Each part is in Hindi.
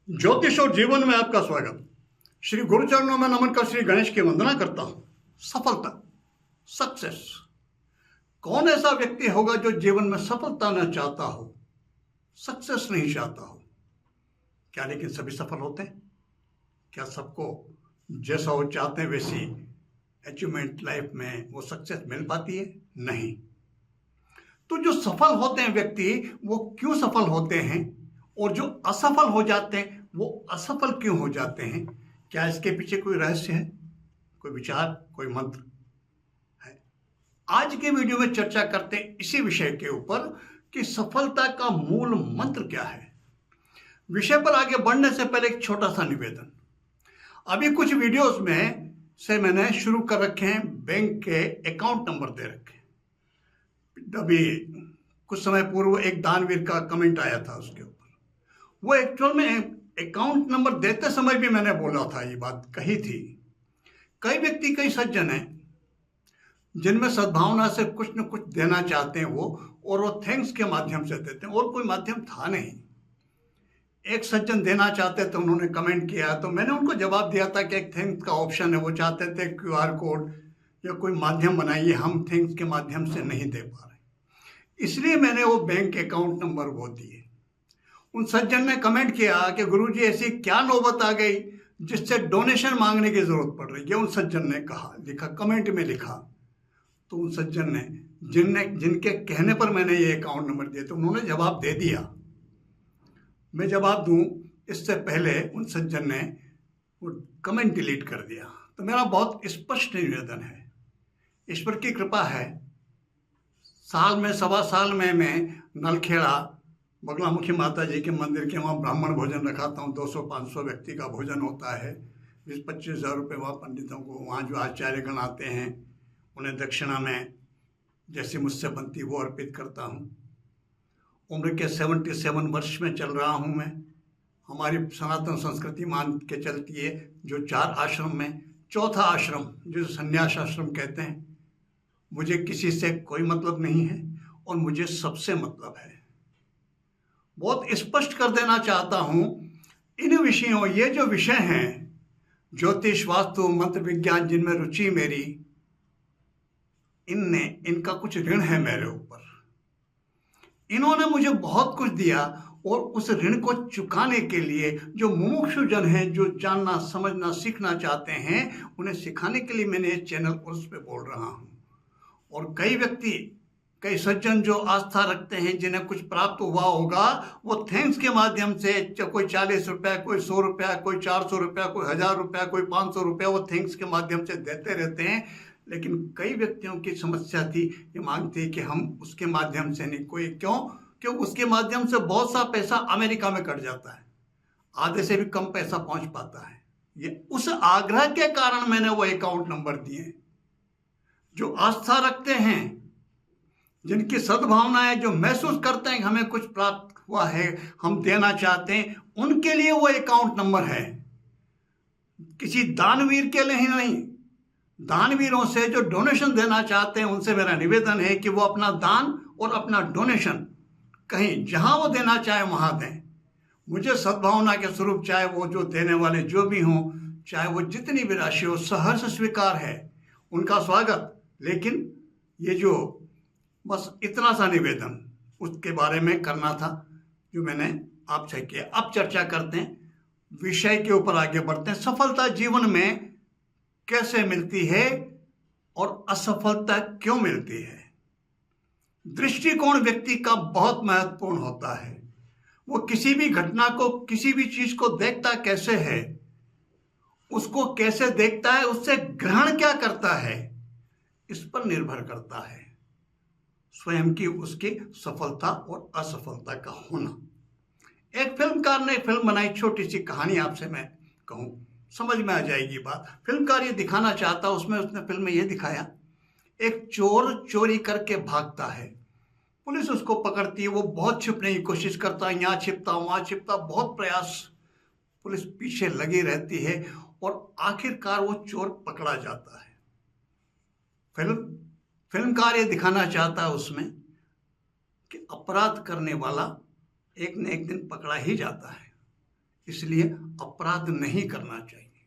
ज्योतिष और जीवन में आपका स्वागत। श्री गुरुचरणों में नमन कर श्री गणेश की वंदना करता हूं। सफलता, सक्सेस। कौन ऐसा व्यक्ति होगा जो जीवन में सफलता न चाहता हो, सक्सेस नहीं चाहता हो? क्या लेकिन सभी सफल होते हैं? क्या सबको जैसा वो चाहते हैं वैसी अचीवमेंट लाइफ में वो सक्सेस मिल पाती है? नहीं। तो जो सफल होते हैं व्यक्ति, वो क्यों सफल होते हैं, और जो असफल हो जाते हैं वो असफल क्यों हो जाते हैं? क्या इसके पीछे कोई रहस्य है, कोई विचार, कोई मंत्र है? आज के वीडियो में चर्चा करते हैं इसी विषय के ऊपर कि सफलता का मूल मंत्र क्या है। विषय पर आगे बढ़ने से पहले एक छोटा सा निवेदन। अभी कुछ वीडियोस में से मैंने शुरू कर रखे हैं, बैंक के अकाउंट नंबर दे रखे हैं। अभी कुछ समय पूर्व एक दानवीर का कमेंट आया था उसके ऊपर। वो एक्चुअल में अकाउंट नंबर देते समय भी मैंने बोला था, ये बात कही थी। कई व्यक्ति, कई सज्जन हैं जिनमें सद्भावना से कुछ न कुछ देना चाहते हैं वो, और वो थैंक्स के माध्यम से देते हैं, और कोई माध्यम था नहीं। एक सज्जन देना चाहते थे, उन्होंने कमेंट किया तो मैंने उनको जवाब दिया था कि एक थैंक्स का ऑप्शन है, वो चाहते थे QR कोड या कोई माध्यम बनाइए, हम थैंक्स के माध्यम से नहीं दे पा रहे, इसलिए मैंने वो बैंक अकाउंट नंबर वो दिए। उन सज्जन ने कमेंट किया कि गुरुजी ऐसी क्या नौबत आ गई जिससे डोनेशन मांगने की जरूरत पड़ रही है। उन सज्जन ने कहा, लिखा, कमेंट में लिखा। तो उन सज्जन ने, जिनके कहने पर मैंने ये अकाउंट नंबर दिए, तो उन्होंने जवाब दे दिया। मैं जवाब दूं इससे पहले उन सज्जन ने वो कमेंट डिलीट कर दिया। तो मेरा बहुत स्पष्ट निवेदन है, ईश्वर की कृपा है, साल में, सवा साल में मैं नलखेड़ा बगलामुखी माता जी के मंदिर के वहाँ ब्राह्मण भोजन रखाता हूँ। 200-500 व्यक्ति का भोजन होता है। 20-25 हज़ार रुपये वहाँ पंडितों को, वहाँ जो आचार्यगण आते हैं उन्हें दक्षिणा में जैसी मुझसे बनती वो अर्पित करता हूँ। उम्र के 77 वर्ष में चल रहा हूँ मैं। हमारी सनातन संस्कृति मान के चलती है जो 4 आश्रम में चौथा आश्रम, जो संन्यास आश्रम कहते हैं। मुझे किसी से कोई मतलब नहीं है और मुझे सबसे मतलब है। बहुत स्पष्ट कर देना चाहता हूं, इन विषयों, ये जो विषय हैं, ज्योतिष, वास्तु, मंत्र विज्ञान, जिनमें रुचि मेरी, इनका कुछ ऋण है मेरे ऊपर। इन्होंने मुझे बहुत कुछ दिया, और उस ऋण को चुकाने के लिए जो मुमुक्षु जन हैं, जो जानना, समझना, सीखना चाहते हैं, उन्हें सिखाने के लिए मैंने ये चैनल उस पे बोल रहा हूं। और कई व्यक्ति, कई सज्जन जो आस्था रखते हैं, जिन्हें कुछ प्राप्त हुआ होगा, वो थैंक्स के माध्यम से, कोई 40 रुपया, कोई 100 रुपया, कोई 400 रुपया, कोई 1000 रुपया, कोई 500 रुपया, वो थैंक्स के माध्यम से देते रहते हैं। लेकिन कई व्यक्तियों की समस्या थी, ये मांगते कि हम उसके माध्यम से नहीं। कोई क्यों उसके माध्यम से बहुत सा पैसा अमेरिका में कट जाता है, आधे से भी कम पैसा पहुंच पाता है। ये उस आग्रह के कारण मैंने वो अकाउंट नंबर दिए। जो आस्था रखते हैं, जिनकी सद्भावना है, जो महसूस करते हैं कि हमें कुछ प्राप्त हुआ है, हम देना चाहते हैं, उनके लिए वो अकाउंट नंबर है। किसी दानवीर के लिए ही नहीं, दानवीरों से जो डोनेशन देना चाहते हैं, उनसे मेरा निवेदन है कि वो अपना दान और अपना डोनेशन कहीं जहां वो देना चाहे वहां दें। मुझे सद्भावना के स्वरूप, चाहे वो जो देने वाले जो भी हों, चाहे वो जितनी भी राशि हो, सहर्ष स्वीकार है, उनका स्वागत। लेकिन ये जो बस इतना सा निवेदन उसके बारे में करना था जो मैंने आपसे किया। अब चर्चा करते हैं, विषय के ऊपर आगे बढ़ते हैं। सफलता जीवन में कैसे मिलती है और असफलता क्यों मिलती है? दृष्टिकोण व्यक्ति का बहुत महत्वपूर्ण होता है। वो किसी भी घटना को, किसी भी चीज को देखता कैसे है, उसको कैसे देखता है, उससे ग्रहण क्या करता है, इस पर निर्भर करता है स्वयं की उसकी सफलता और असफलता का होना। एक फिल्मकार ने फिल्म बनाई, छोटी सी कहानी आपसे मैं कहूं, समझ में आ जाएगी बात। फिल्मकार ये दिखाना चाहता, उसमें उसने फिल्म में ये दिखाया, एक चोर चोरी करके भागता है, पुलिस उसको पकड़ती है, वो बहुत छिपने की कोशिश करता है, यहाँ छिपता वहाँ छिपता, बहुत प्रयास, पुलिस पीछे लगी रहती है, और आखिरकार वो चोर पकड़ा जाता है। फिल्मकार ये दिखाना चाहता है उसमें कि अपराध करने वाला एक न एक दिन पकड़ा ही जाता है। इसलिए अपराध नहीं करना चाहिए।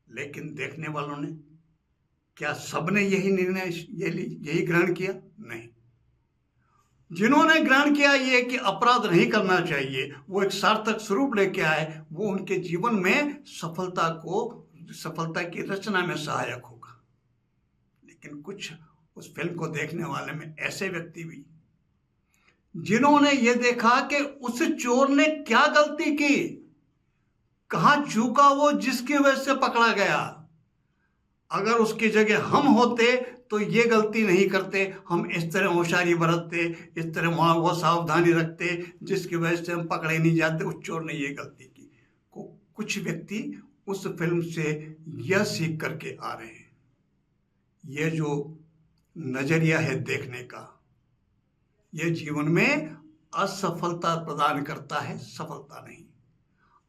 लेकिन देखने वालों ने, क्या सबने यही निर्णय यही ग्रहण किया? नहीं। जिन्होंने ग्रहण किया ये कि अपराध नहीं करना चाहिए, वो एक सार्थक स्वरूप लेके आए, वो उनके जीवन में सफलता की रचना में सहायक होगा। लेकिन कुछ उस फिल्म को देखने वाले में ऐसे व्यक्ति भी जिन्होंने ये देखा कि उस चोर ने क्या गलती की, कहां चूका वो जिसकी वजह से पकड़ा गया। अगर उसकी जगह हम होते तो ये गलती नहीं करते, हम इस तरह होशियारी बरतते, इस तरह वहां वो सावधानी रखते जिसकी वजह से हम पकड़े नहीं जाते। उस चोर ने ये गलती की। कुछ व्यक्ति उस फिल्म से यह सीख करके आ रहे हैं। यह जो नजरिया है देखने का, यह जीवन में असफलता प्रदान करता है, सफलता नहीं।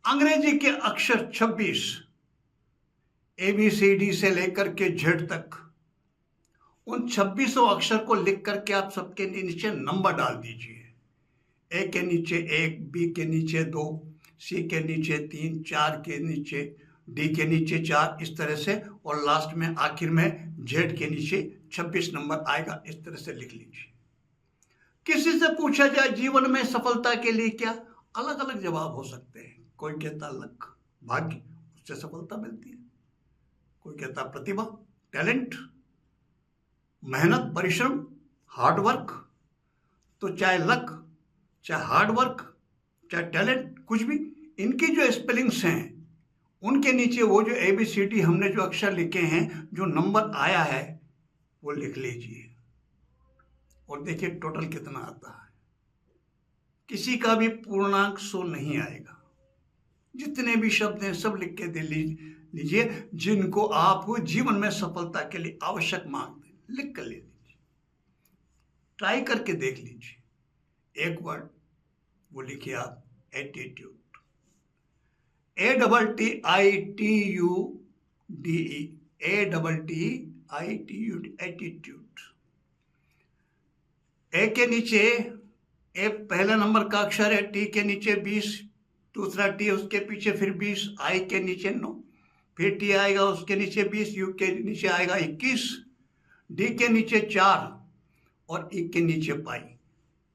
अंग्रेजी के अक्षर 26 ABCD से लेकर के Z तक, उन 26 अक्षर को लिख करके आप सबके नीचे नंबर डाल दीजिए। A के नीचे 1, B के नीचे 2, C के नीचे 3, 4 के नीचे, D के नीचे 4, इस तरह से, और लास्ट में आखिर में Z के नीचे 26 नंबर आएगा। इस तरह से लिख लीजिए। किसी से पूछा जाए जीवन में सफलता के लिए क्या, अलग अलग जवाब हो सकते हैं। कोई कहता लक, भाग्य, उससे सफलता मिलती है। कोई कहता प्रतिभा, टैलेंट, मेहनत, परिश्रम, हार्ड वर्क। तो चाहे लक, चाहे हार्ड वर्क, चाहे टैलेंट, कुछ भी, इनकी जो स्पेलिंग्स हैं उनके नीचे वो जो ABCD हमने जो अक्षर लिखे हैं, जो नंबर आया है वो लिख लीजिए और देखिए टोटल कितना आता है। किसी का भी पूर्णांक 100 नहीं आएगा। जितने भी शब्द हैं सब लिख के दे लीजिए, जिनको आप जीवन में सफलता के लिए आवश्यक मानते हैं, लिख कर ले लीजिए। ट्राई करके देख लीजिए। एक वर्ड वो लिखिए आप, एटीट्यूड, ATTUDE, एटीट्यूड। ए के नीचे ए पहला नंबर का अक्षर है, T के नीचे 20, दूसरा T उसके पीछे फिर 20, I के नीचे 9, फिर T आएगा उसके नीचे 20, U के नीचे आएगा 21, D के नीचे 4 और E के नीचे पाई।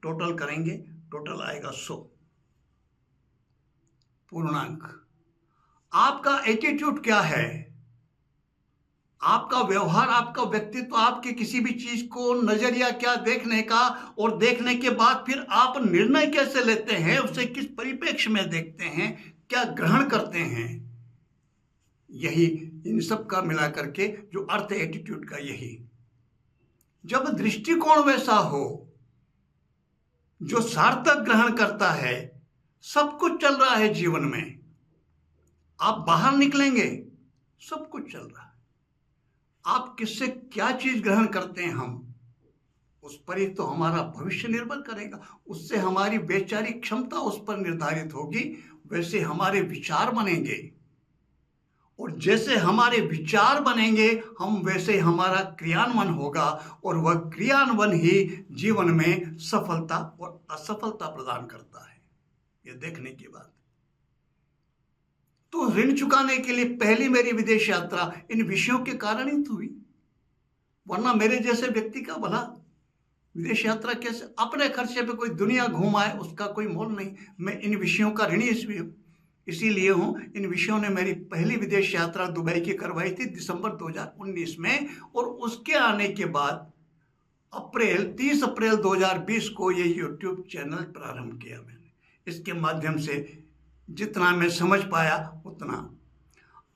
टोटल करेंगे, टोटल आएगा 100 पूर्णांक। आपका एटीट्यूड क्या है, आपका व्यवहार, आपका व्यक्तित्व, आपके किसी भी चीज को नजरिया क्या देखने का, और देखने के बाद फिर आप निर्णय कैसे लेते हैं, उसे किस परिप्रेक्ष्य में देखते हैं, क्या ग्रहण करते हैं, यही इन सब का मिला करके जो अर्थ है एटीट्यूड का। यही जब दृष्टिकोण वैसा हो, जो सार्थक ग्रहण करता है, सब कुछ चल रहा है जीवन में, आप बाहर निकलेंगे सब कुछ चल रहा है। आप किससे क्या चीज ग्रहण करते हैं, हम उस पर ही तो हमारा भविष्य निर्भर करेगा। उससे हमारी वैचारिक क्षमता उस पर निर्धारित होगी, वैसे हमारे विचार बनेंगे, और जैसे हमारे विचार बनेंगे हम वैसे हमारा क्रियान्वयन होगा, और वह क्रियान्वयन ही जीवन में सफलता और असफलता प्रदान करता है। यह देखने की बात। तो ऋण चुकाने के लिए पहली मेरी विदेश यात्रा इन विषयों के कारण ही तो हुई, वरना मेरे जैसे व्यक्ति का भला विदेश यात्रा कैसे, अपने खर्चे पे कोई दुनिया घूम आए उसका कोई मोल नहीं। मैं इन विषयों का ऋणी इसीलिए हूं। इन विषयों ने मेरी पहली विदेश यात्रा दुबई की करवाई थी दिसंबर 2019 में, और उसके आने के बाद 30 अप्रैल 2020 को ये YouTube चैनल प्रारंभ किया मैंने। इसके माध्यम से जितना मैं समझ पाया उतना।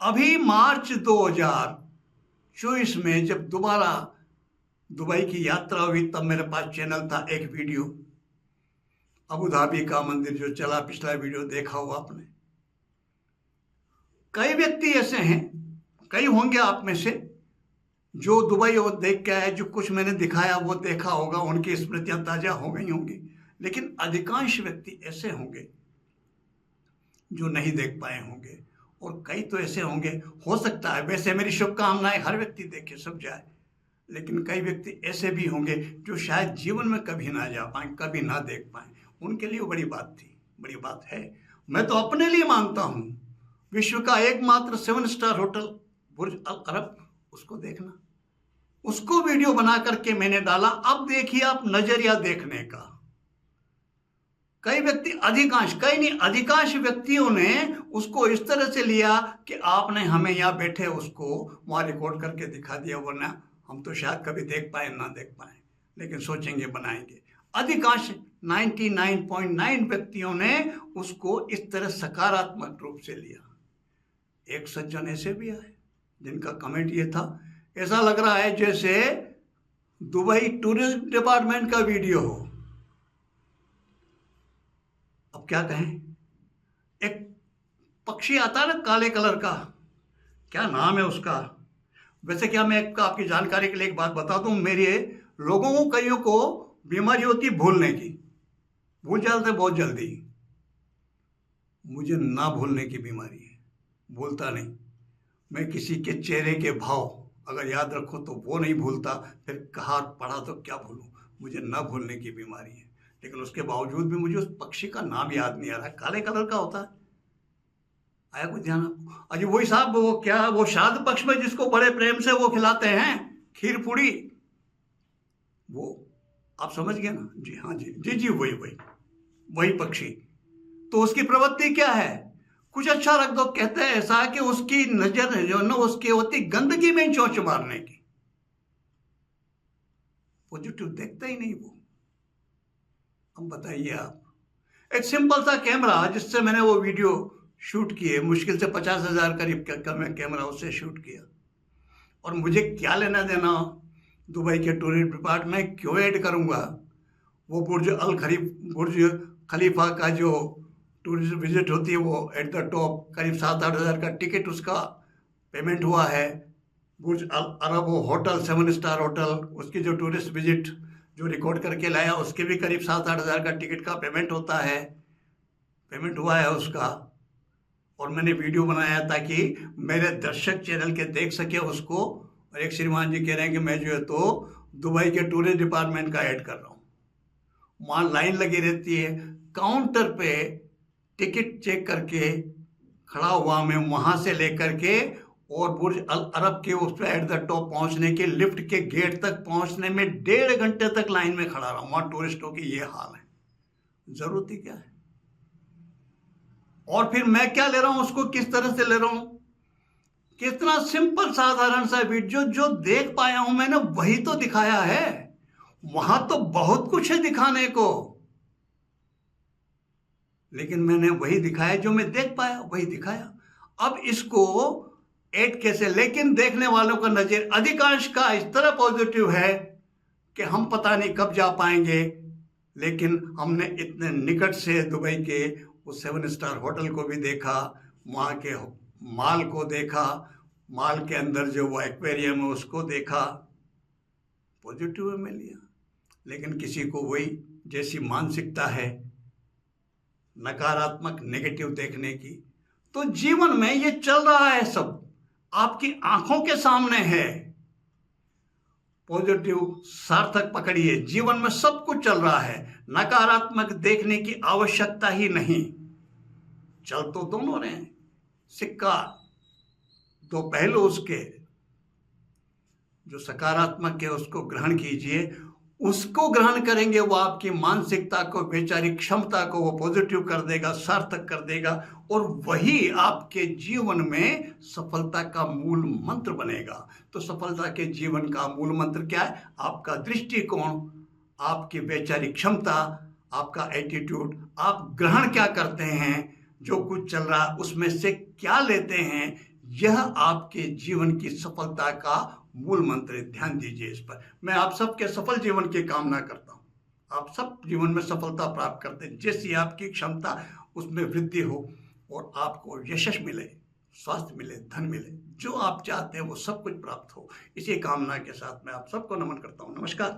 अभी मार्च 2024 में जब दोबारा दुबई की यात्रा हुई, तब मेरे पास चैनल था एक वीडियो, अबू धाबी का मंदिर जो चला, पिछला वीडियो देखा हुआ आपने। कई व्यक्ति ऐसे हैं, कई होंगे आप में से, जो दुबई और देख के आए, जो कुछ मैंने दिखाया वो देखा होगा, उनकी स्मृतियां ताजा हो गई होंगी। लेकिन अधिकांश व्यक्ति ऐसे होंगे जो नहीं देख पाए होंगे, और कई तो ऐसे होंगे, हो सकता है, वैसे मेरी शुभकामनाएं हर व्यक्ति देखे सब जाए, लेकिन कई व्यक्ति ऐसे भी होंगे जो शायद जीवन में कभी ना जा पाए, कभी ना देख पाए। उनके लिए बड़ी बात थी, बड़ी बात है। मैं तो अपने लिए मांगता हूं, विश्व का एकमात्र 7 स्टार होटल बुर्ज अल अरब, उसको देखना। उसको वीडियो बना करके मैंने डाला। अब देखिए आप नजरिया देखने का। कई व्यक्ति, अधिकांश व्यक्तियों ने उसको इस तरह से लिया कि आपने हमें यहाँ बैठे उसको वहां रिकॉर्ड करके दिखा दिया, वरना हम तो शायद कभी देख पाए ना देख पाए, लेकिन सोचेंगे बनाएंगे। अधिकांश 99.9 व्यक्तियों ने उसको इस तरह सकारात्मक रूप से लिया। एक सज्जन ऐसे भी आए जिनका कमेंट ये था, ऐसा लग रहा है जैसे दुबई टूरिज्म डिपार्टमेंट का वीडियो हो। अब क्या कहें, एक पक्षी आता है ना काले कलर का, क्या नाम है उसका। वैसे क्या, मैं आपकी जानकारी के लिए एक बात बता दूं, मेरे लोगों को, कईयों को बीमारी होती भूलने की, भूल जाते बहुत जल्दी। मुझे ना भूलने की बीमारी है, भूलता नहीं। मैं किसी के चेहरे के भाव अगर याद रखो तो वो नहीं भूलता, फिर कहा पढ़ा तो क्या भूलूं। मुझे ना भूलने की बीमारी है, लेकिन उसके बावजूद भी मुझे उस पक्षी का नाम याद नहीं आ रहा। काले कलर का होता है, आया कुछ ध्यान आपको? अजी वही साहब, वो क्या, वो श्राद्ध पक्ष में जिसको बड़े प्रेम से वो खिलाते हैं खीर पूड़ी, वो आप समझ गए ना? जी हाँ, जी वही पक्षी। तो उसकी प्रवृत्ति क्या है? कुछ अच्छा रख दो, कहते हैं ऐसा कि उसकी नजर जो ना उसकी होती गंदगी में चोंच मारने की, पॉजिटिव देखता ही नहीं वो। अब बताइए आप, एक सिंपल सा कैमरा जिससे मैंने वो वीडियो शूट किए, मुश्किल से 50,000 करीब का मैं कैमरा उससे शूट किया, और मुझे क्या लेना देना दुबई के टूरिस्ट डिपार्टमेंट, क्यों ऐड करूंगा? वो बुर्ज खलीफा का जो टूरिस्ट विजिट होती है वो एट द टॉप करीब 7-8 हज़ार का टिकट उसका पेमेंट हुआ है। बुर्ज अल अरब वो होटल 7 स्टार होटल, उसकी जो टूरिस्ट विजिट जो रिकॉर्ड करके लाया उसके भी करीब 7-8 हज़ार का टिकट का पेमेंट होता है, पेमेंट हुआ है उसका। और मैंने वीडियो बनाया ताकि मेरे दर्शक चैनल के देख सके उसको। और एक श्रीमान जी कह रहे हैं कि मैं जो है तो दुबई के टूरिस्ट डिपार्टमेंट का ऐड कर रहा हूँ। वहाँ लाइन लगी रहती है, काउंटर पे टिकट चेक करके खड़ा हुआ मैं, वहाँ से लेकर के और बुर्ज अल अरब के उस पर एट द टॉप पहुँचने के लिफ्ट के गेट तक पहुँचने में 1.5 घंटे तक लाइन में खड़ा रहा। वहाँ टूरिस्टों की ये हाल है, जरूरत ही क्या है? और फिर मैं क्या ले रहा हूँ, उसको किस तरह से ले रहा हूँ, कितना सिंपल साधारण सा वीडियो जो देख पाया हूं मैंने वही तो दिखाया है। वहां तो बहुत कुछ है दिखाने को, लेकिन मैंने वही दिखाया जो मैं देख पाया, वही दिखाया। अब इसको ऐड कैसे? लेकिन देखने वालों का नजर अधिकांश का इस तरह पॉजिटिव है कि हम पता नहीं कब जा पाएंगे, लेकिन हमने इतने निकट से दुबई के उस 7 स्टार होटल को भी देखा, वहाँ के माल को देखा, माल के अंदर जो वो एक्वेरियम है उसको देखा, पॉजिटिव में लिया। लेकिन किसी को वही जैसी मानसिकता है नकारात्मक, नेगेटिव देखने की, तो जीवन में ये चल रहा है, सब आपकी आंखों के सामने है। पॉजिटिव सार्थक पकड़िए, जीवन में सब कुछ चल रहा है, नकारात्मक देखने की आवश्यकता ही नहीं। चल तो दोनों रहे हैं, सिक्का दो पहलू उसके। जो सकारात्मक है उसको ग्रहण कीजिए, उसको ग्रहण करेंगे वो आपकी मानसिकता को, वैचारिक क्षमता को वो पॉजिटिव कर देगा, सार्थक कर देगा, और वही आपके जीवन में सफलता का मूल मंत्र बनेगा। तो सफलता के जीवन का मूल मंत्र क्या है? आपका दृष्टिकोण, आपकी वैचारिक क्षमता, आपका एटीट्यूड, आप ग्रहण क्या करते हैं, जो कुछ चल रहा है उसमें से क्या लेते हैं, यह आपके जीवन की सफलता का मूल मंत्र है। ध्यान दीजिए इस पर। मैं आप सबके सफल जीवन की कामना करता हूँ, आप सब जीवन में सफलता प्राप्त करते हैं, जैसी आपकी क्षमता उसमें वृद्धि हो, और आपको यशस्वी मिले, स्वास्थ्य मिले, धन मिले, जो आप चाहते हैं वो सब कुछ प्राप्त हो। इसी कामना के साथ मैं आप सबको नमन करता हूँ। नमस्कार।